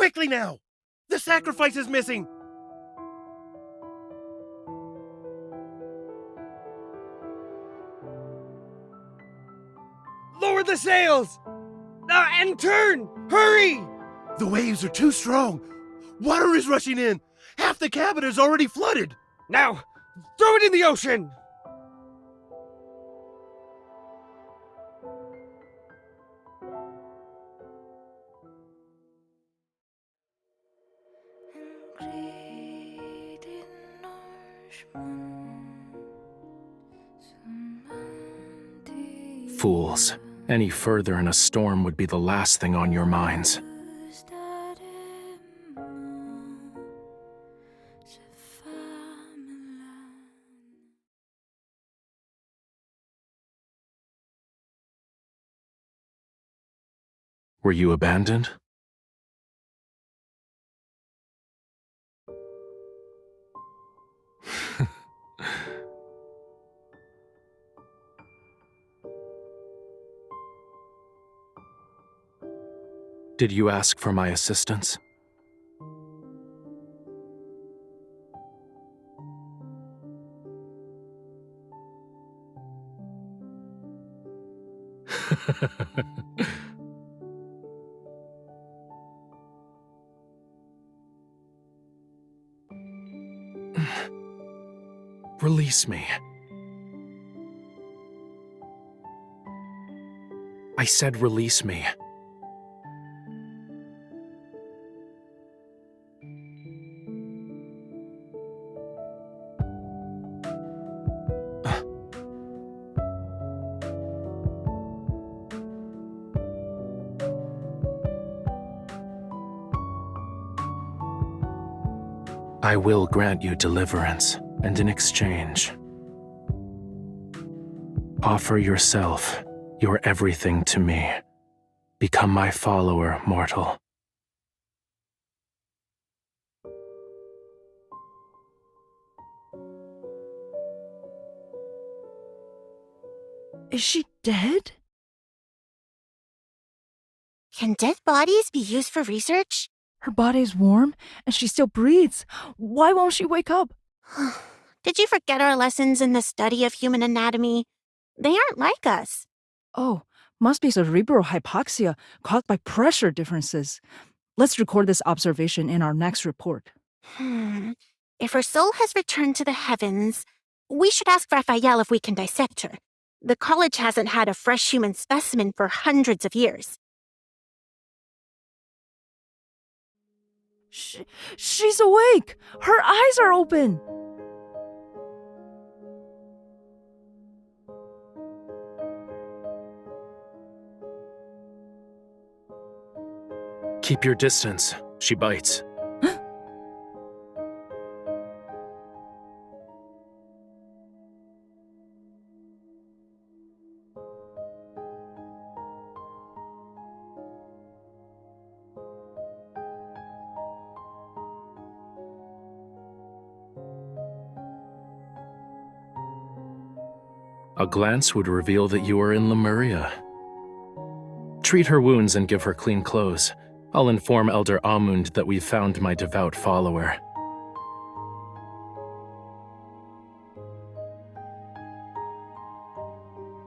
Quickly now! The sacrifice is missing! Lower the sails! And turn! Hurry! The waves are too strong. Water is rushing in. Half the cabin is already flooded. Now, throw it in the ocean! Fools. Any further in a storm would be the last thing on your minds. Were you abandoned? Did you ask for my assistance? Release me. I said release me. I will grant you deliverance, and in exchange, offer yourself, your everything to me. Become my follower, mortal. Is she dead? Can dead bodies be used for research? Her body's warm, and she still breathes. Why won't she wake up? Did you forget our lessons in the study of human anatomy? They aren't like us. Oh, must be cerebral hypoxia caused by pressure differences. Let's record this observation in our next report. If her soul has returned to the heavens, we should ask Rafayel if we can dissect her. The college hasn't had a fresh human specimen for hundreds of years. She's awake! Her eyes are open! Keep your distance. She bites. A glance would reveal that you are in Lemuria. Treat her wounds and give her clean clothes. I'll inform Elder Amund that we've found my devout follower.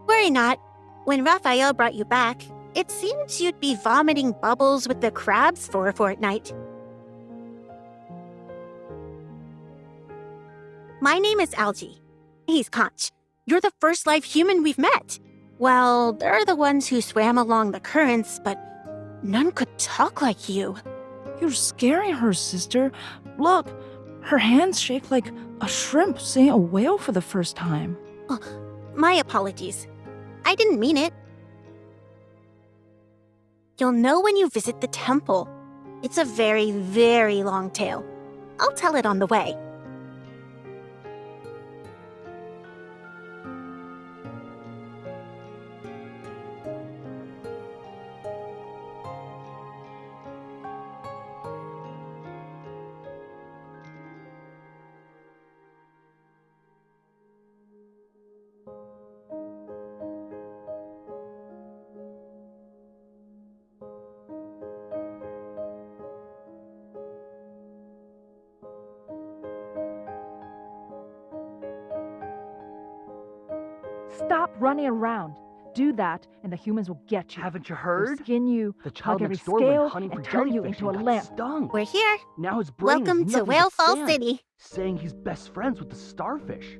Worry not. When Rafayel brought you back, it seems you'd be vomiting bubbles with the crabs for a fortnight. My name is Algie. He's Conch. You're the first live human we've met. Well, they're the ones who swam along the currents, but none could talk like you. You're scaring her, sister. Look, her hands shake like a shrimp seeing a whale for the first time. Oh, my apologies. I didn't mean it. You'll know when you visit the temple. It's a very, very long tale. I'll tell it on the way. Stop running around. Do that, and the humans will get you. Haven't you They'll heard? skin you, The hug child every next door went scale, hunting for and turn you jellyfish into a and got lamp. stung. We're here. Now his brain is Welcome to nothing but Whale Fall sand, City. saying he's best friends with the starfish.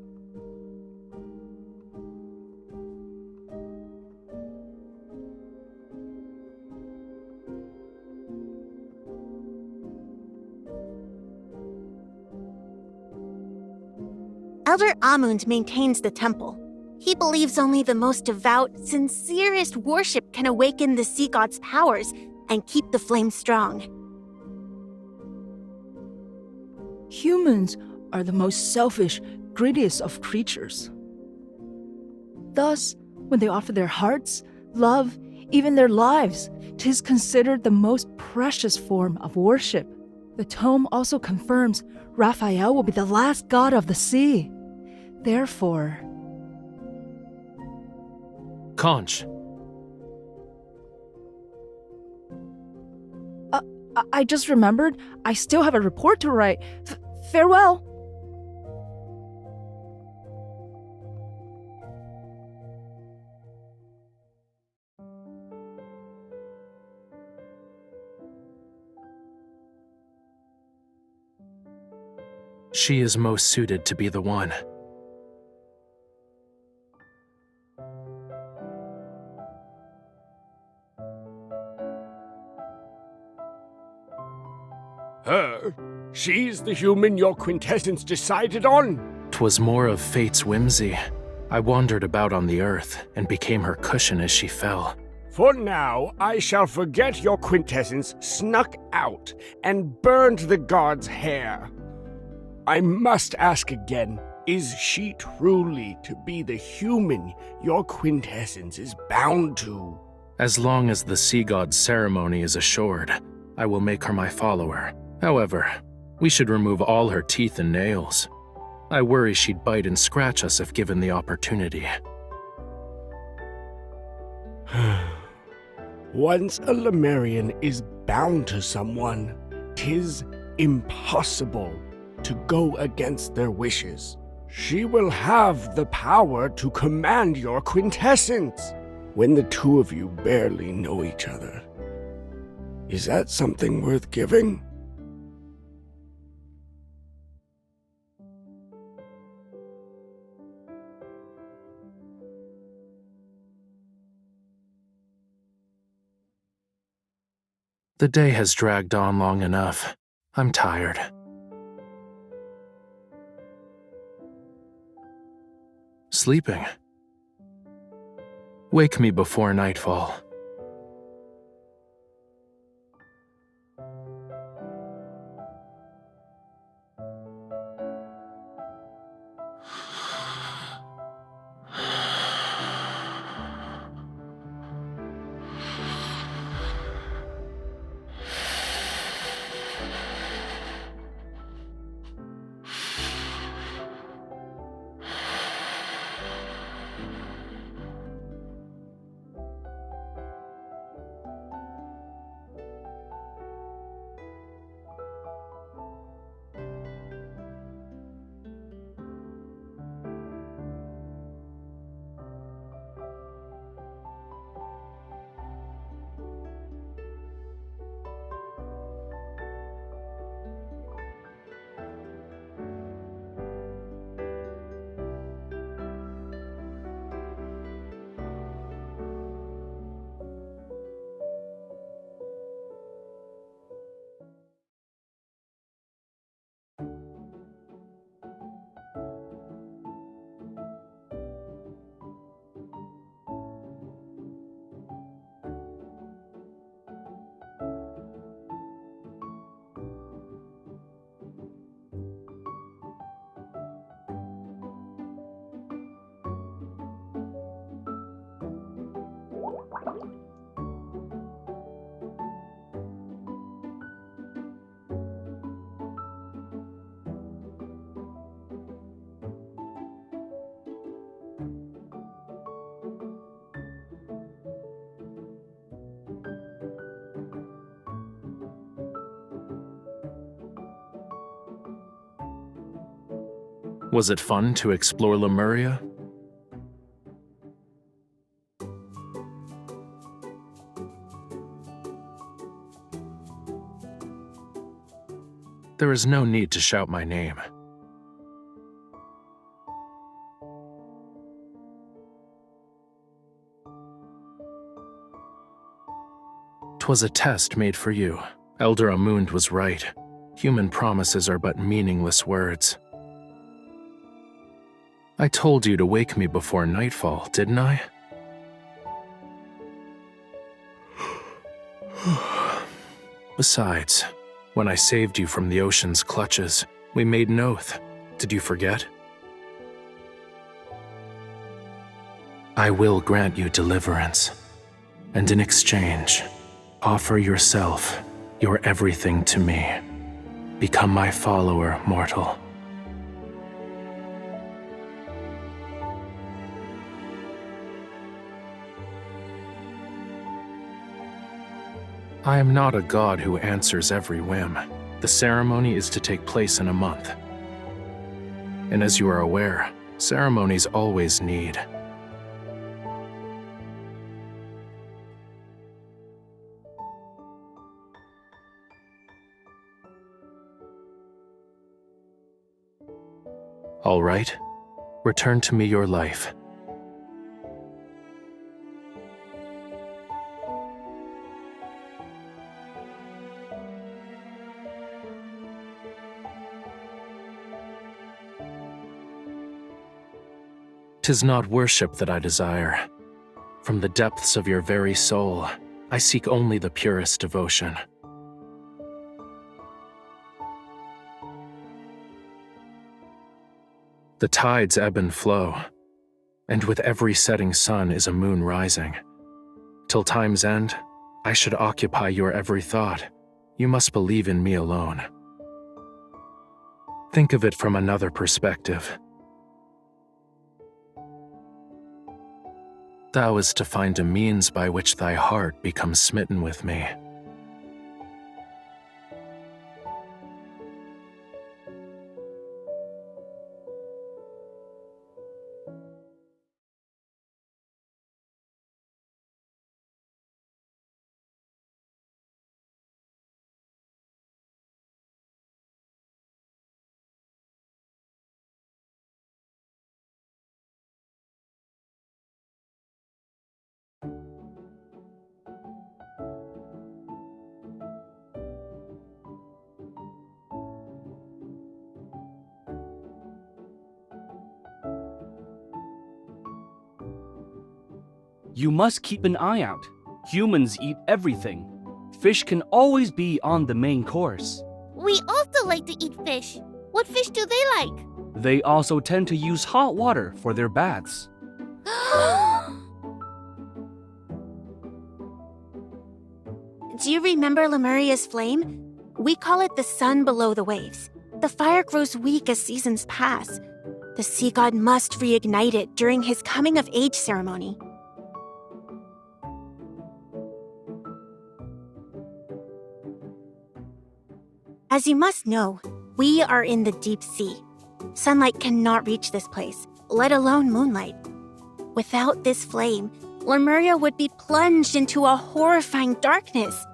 Elder Amund maintains the temple. He believes only the most devout, sincerest worship can awaken the sea god's powers and keep the flame strong. Humans are the most selfish, greediest of creatures. Thus, when they offer their hearts, love, even their lives, 'tis considered the most precious form of worship. The tome also confirms Raphael will be the last god of the sea. Therefore, Conch, I just remembered I still have a report to write. Farewell. she is most suited to be the one. Her? She's the human your quintessence decided on? 'Twas more of fate's whimsy. I wandered about on the earth and became her cushion as she fell. For now, I shall forget your quintessence snuck out and burned the god's hair. I must ask again, is she truly to be the human your quintessence is bound to? As long as the sea god's ceremony is assured, I will make her my follower. However, we should remove all her teeth and nails. I worry she'd bite and scratch us if given the opportunity. Once a Lemurian is bound to someone, 'tis impossible to go against their wishes. She will have the power to command your quintessence when the two of you barely know each other. Is that something worth giving? The day has dragged on long enough. I'm tired. Sleeping. Wake me before nightfall. Was it fun to explore Lemuria? There is no need to shout my name. 'Twas a test made for you. Elder Amund was right. Human promises are but meaningless words. I told you to wake me before nightfall, didn't I? Besides, when I saved you from the ocean's clutches, we made an oath. Did you forget? I will grant you deliverance, and in exchange, offer yourself, your everything to me. Become my follower, mortal. I am not a god who answers every whim. The ceremony is to take place in a month. And as you are aware, ceremonies always need. All right, return to me your life. "'Tis not worship that I desire. From the depths of your very soul, I seek only the purest devotion. The tides ebb and flow, and with every setting sun is a moon rising. Till time's end, I should occupy your every thought. You must believe in me alone. Think of it from another perspective. Thou is to find a means by which thy heart becomes smitten with me. You must keep an eye out. Humans eat everything. Fish can always be on the main course. We also like to eat fish. What fish do they like? They also tend to use hot water for their baths. Do you remember Lemuria's flame? We call it the sun below the waves. The fire grows weak as seasons pass. The sea god must reignite it during his coming-of-age ceremony. As you must know, we are in the deep sea. Sunlight cannot reach this place, let alone moonlight. Without this flame, Lemuria would be plunged into a horrifying darkness.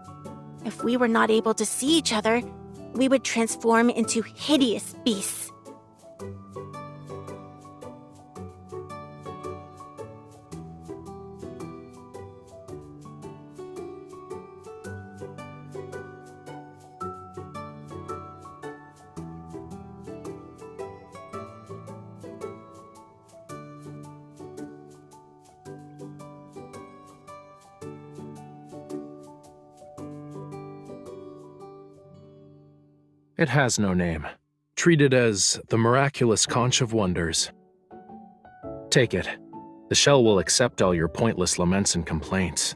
If we were not able to see each other, we would transform into hideous beasts. It has no name. Treat it as the miraculous conch of wonders. Take it. The shell will accept all your pointless laments and complaints.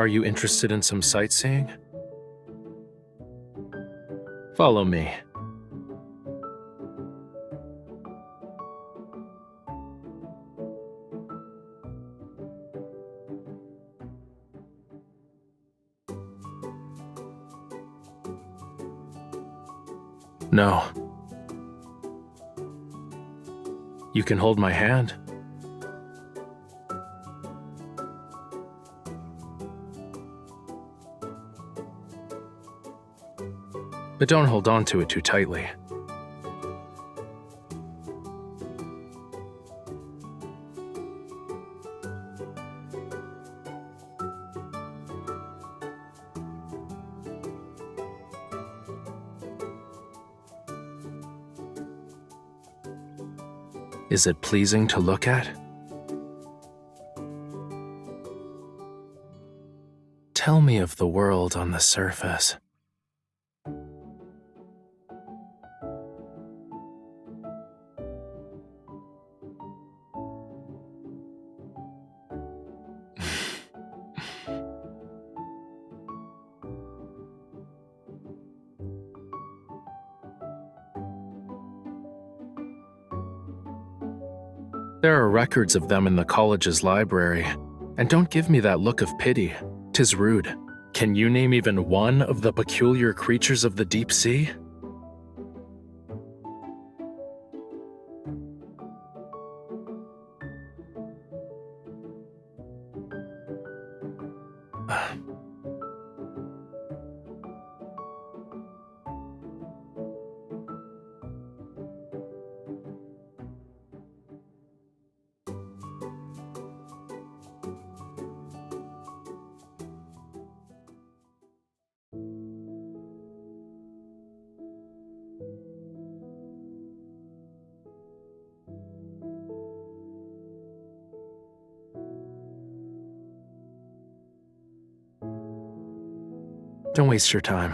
Are you interested in some sightseeing? Follow me. No. You can hold my hand. But don't hold on to it too tightly. Is it pleasing to look at? Tell me of the world on the surface. There are records of them in the college's library, and don't give me that look of pity. 'Tis rude. Can you name even one of the peculiar creatures of the deep sea? Don't waste your time.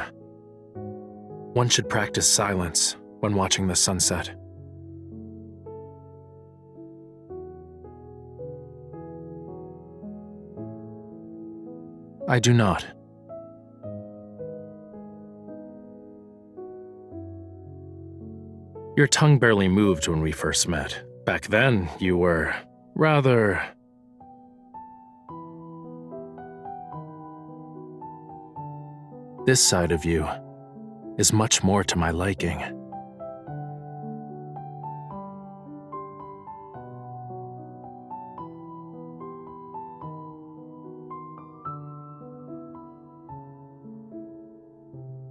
One should practice silence when watching the sunset. I do not. Your tongue barely moved when we first met. Back then, you were rather... This side of you is much more to my liking.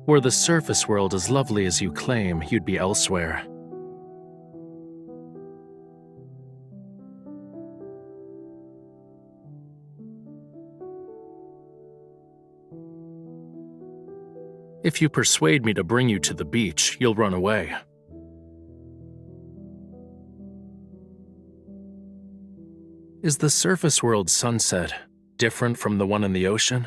Were the surface world as lovely as you claim, you'd be elsewhere. If you persuade me to bring you to the beach, you'll run away. Is the surface world sunset different from the one in the ocean?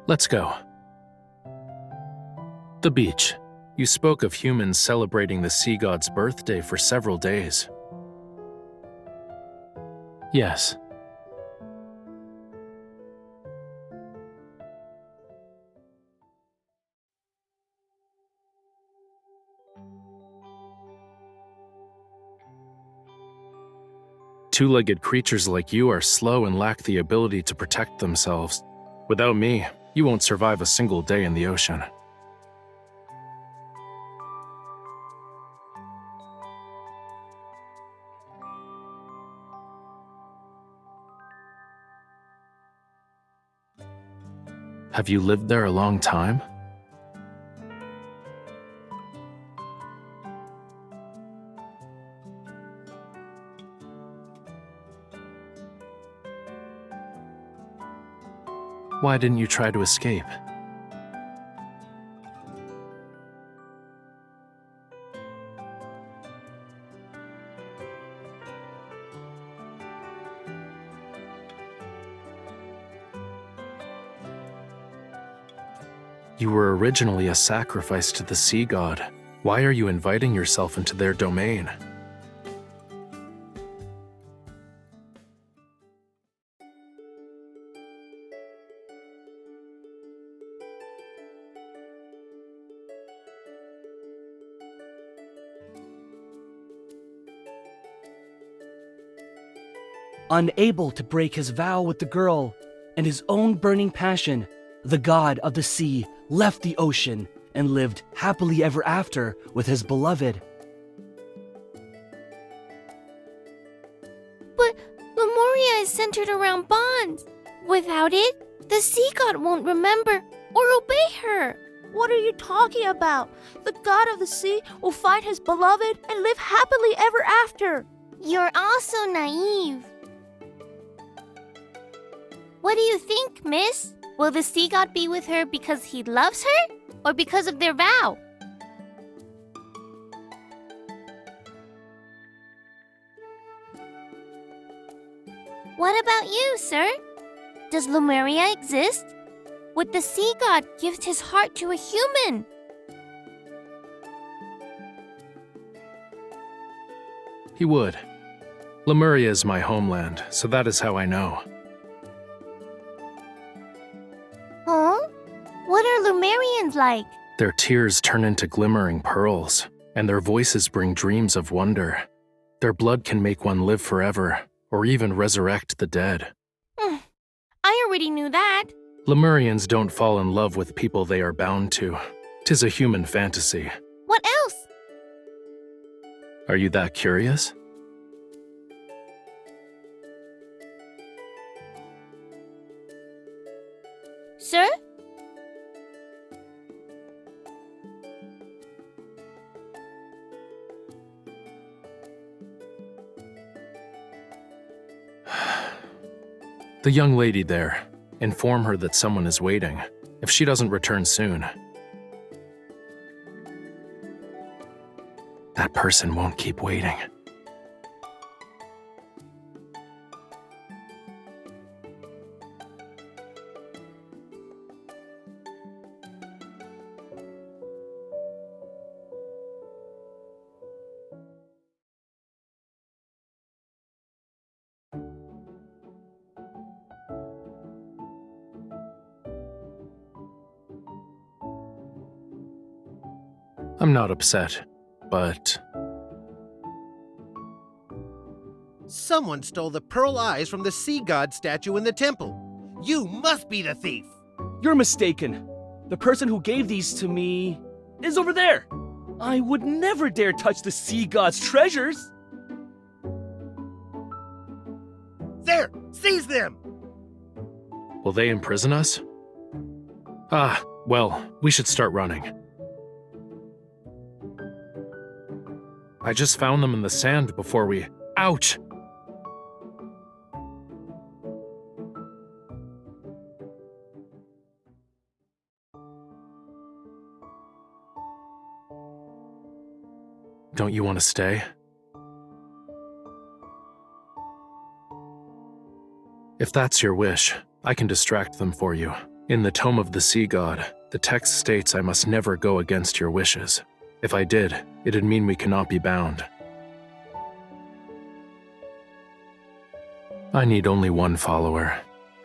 Let's go. The beach. You spoke of humans celebrating the sea god's birthday for several days. Yes. Two-legged creatures like you are slow and lack the ability to protect themselves. Without me, you won't survive a single day in the ocean. Have you lived there a long time? Why didn't you try to escape? You were originally a sacrifice to the sea god. Why are you inviting yourself into their domain? Unable to break his vow with the girl and his own burning passion, the god of the sea left the ocean and lived happily ever after with his beloved. But Lemuria is centered around bonds. Without it, the sea god won't remember or obey her. What are you talking about? The god of the sea will find his beloved and live happily ever after. You're also naive. What do you think, miss? Will the sea god be with her because he loves her or because of their vow? What about you, sir? Does Lemuria exist? Would the sea god give his heart to a human? He would. Lemuria is my homeland, so that is how I know. Huh? What are Lemurians like? Their tears turn into glimmering pearls, and their voices bring dreams of wonder. Their blood can make one live forever, or even resurrect the dead. I already knew that. Lemurians don't fall in love with people they are bound to. 'Tis a human fantasy. What else? Are you that curious? Sir? The young lady there. Inform her that someone is waiting. If she doesn't return soon, that person won't keep waiting. I'm not upset, but Someone stole the pearl eyes from the sea god statue in the temple. You must be the thief. You're mistaken. The person who gave these to me is over there. I would never dare touch the sea god's treasures. There, seize them. will they imprison us? Ah, well, we should start running. I just found them in the sand before we... Ouch! Don't you want to stay? If that's your wish, I can distract them for you. In the Tome of the Sea God, the text states I must never go against your wishes. If I did, it'd mean we cannot be bound. I need only one follower.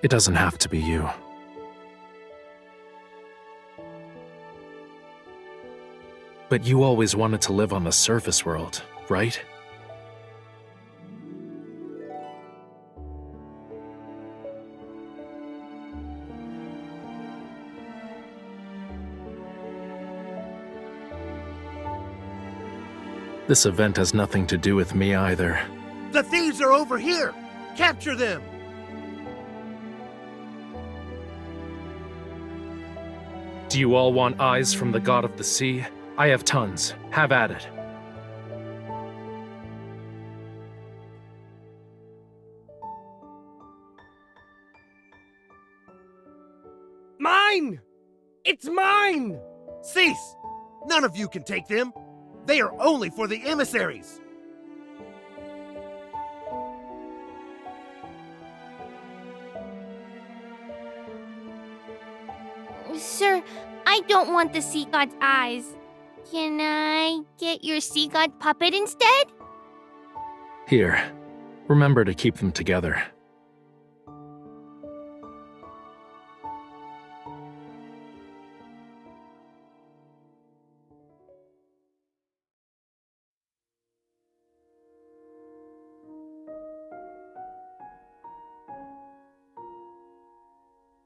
It doesn't have to be you. But you always wanted to live on the surface world, right? This event has nothing to do with me either. The thieves are over here! Capture them! Do you all want eyes from the god of the sea? I have tons. Have at it. mine! It's mine! Cease! None of you can take them. They are only for the emissaries. Sir, I don't want the sea god's eyes. Can I get your sea god puppet instead? Here, remember to keep them together.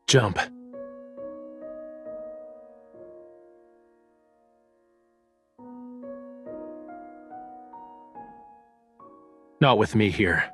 Jump. Not with me here.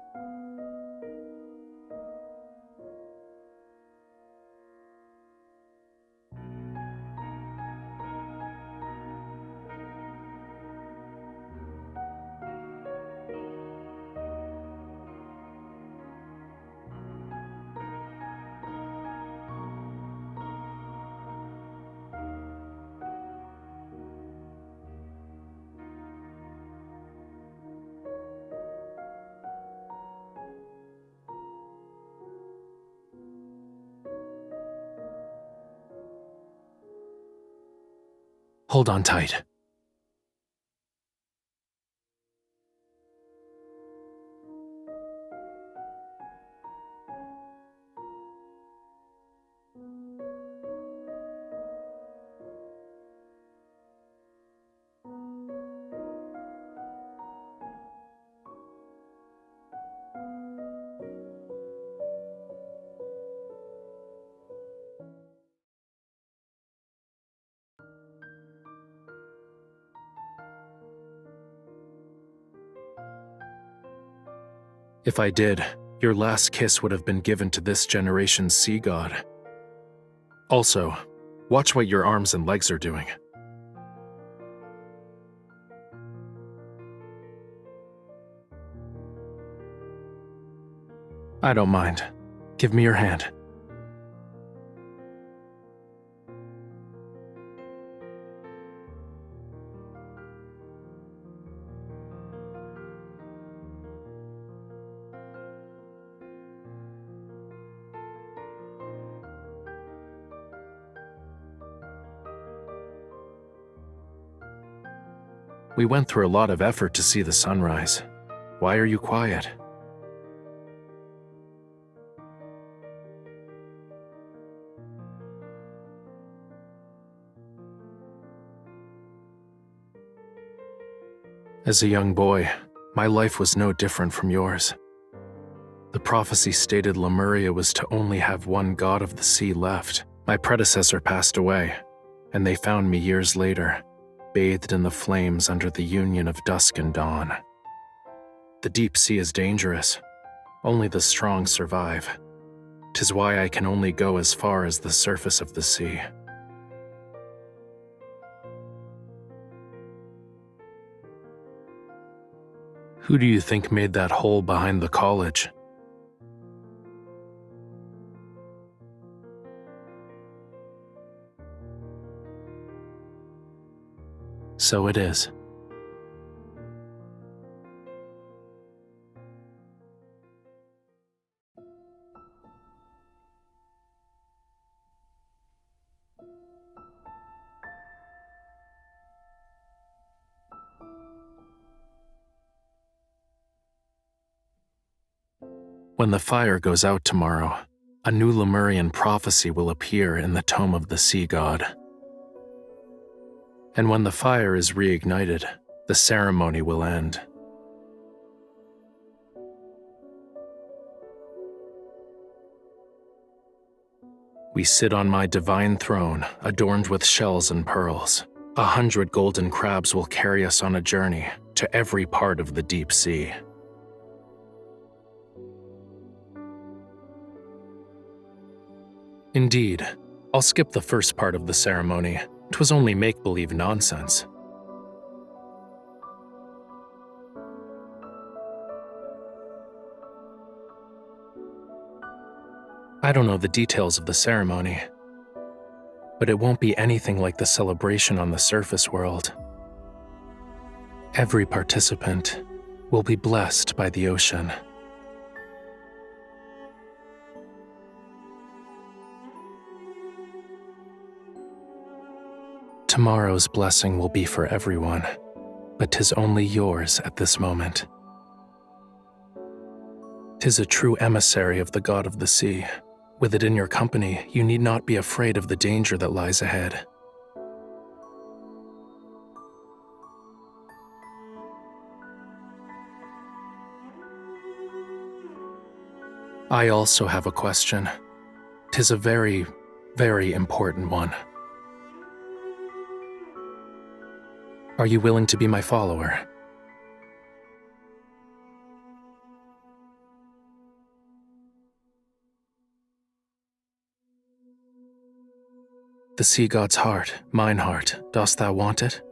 Hold on tight. If I did, your last kiss would have been given to this generation's sea god. Also, watch what your arms and legs are doing. I don't mind. Give me your hand. We went through a lot of effort to see the sunrise. Why are you quiet? As a young boy, my life was no different from yours. The prophecy stated Lemuria was to only have one god of the sea left. My predecessor passed away, and they found me years later, bathed in the flames under the union of dusk and dawn. The deep sea is dangerous. Only the strong survive. 'Tis why I can only go as far as the surface of the sea. Who do you think made that hole behind the college? So it is. When the fire goes out tomorrow, a new Lemurian prophecy will appear in the tome of the sea god. And when the fire is reignited, the ceremony will end. We sit on my divine throne, adorned with shells and pearls. 100 golden crabs will carry us on a journey to every part of the deep sea. Indeed, I'll skip the first part of the ceremony. 'Twas only make-believe nonsense. I don't know the details of the ceremony. but it won't be anything like the celebration on the surface world. Every participant will be blessed by the ocean. Tomorrow's blessing will be for everyone, but 'tis only yours at this moment. 'Tis a true emissary of the god of the sea. With it in your company, you need not be afraid of the danger that lies ahead. I also have a question. 'Tis a very, very important one. Are you willing to be my follower? The sea god's heart, mine heart, dost thou want it?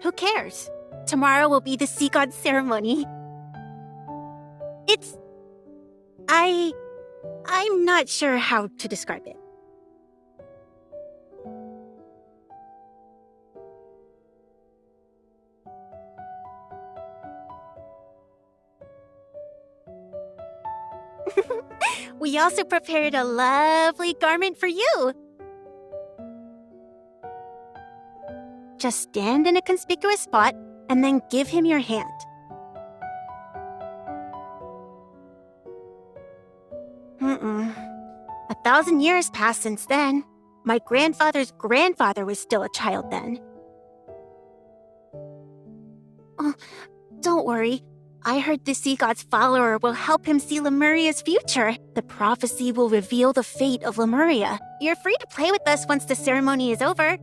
Who cares? Tomorrow will be the sea god ceremony. I'm not sure how to describe it. We also prepared a lovely garment for you. Just stand in a conspicuous spot and then give him your hand. Mm-mm. 1,000 years passed since then. My grandfather's grandfather was still a child then. Oh, don't worry. I heard the sea god's follower will help him see Lemuria's future. The prophecy will reveal the fate of Lemuria. You're free to play with us once the ceremony is over.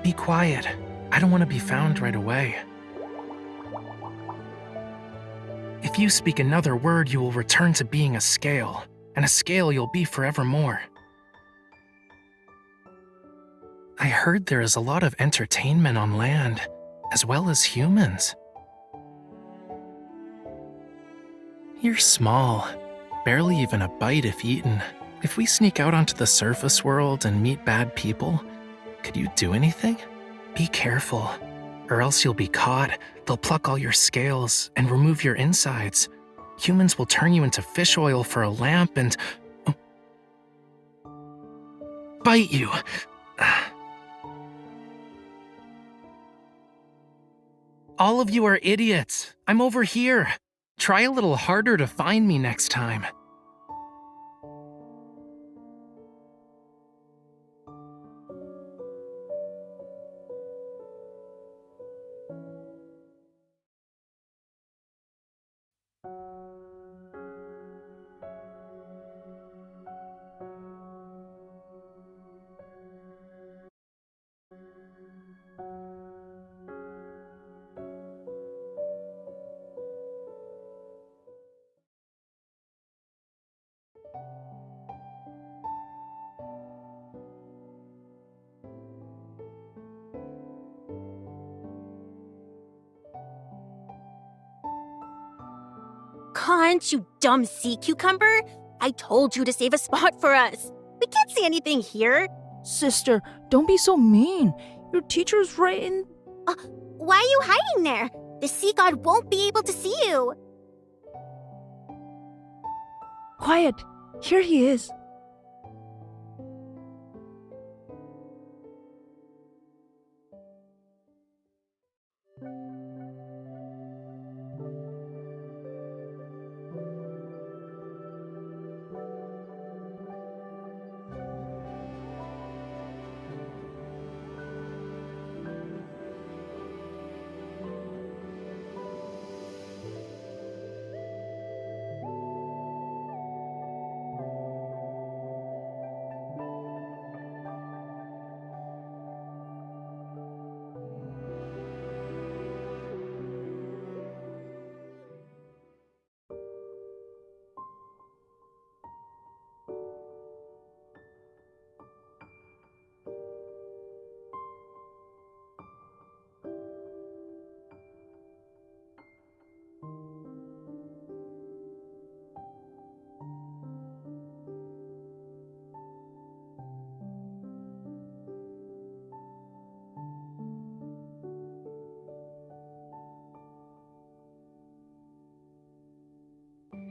Be quiet. I don't want to be found right away. If you speak another word, you will return to being a scale, and a scale you'll be forevermore. I heard there is a lot of entertainment on land, as well as humans. You're small, barely even a bite if eaten. If we sneak out onto the surface world and meet bad people, could you do anything? Be careful, or else you'll be caught. They'll pluck all your scales and remove your insides. Humans will turn you into fish oil for a lamp and bite you. All of you are idiots. I'm over here. Try a little harder to find me next time. Can't, you dumb sea cucumber? I told you to save a spot for us. We can't see anything here. Sister, don't be so mean. Your teacher's right in... Why are you hiding there? The sea god won't be able to see you. Quiet. Here he is.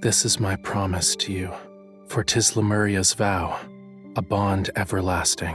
This is my promise to you, for 'tis Lemuria's vow, a bond everlasting.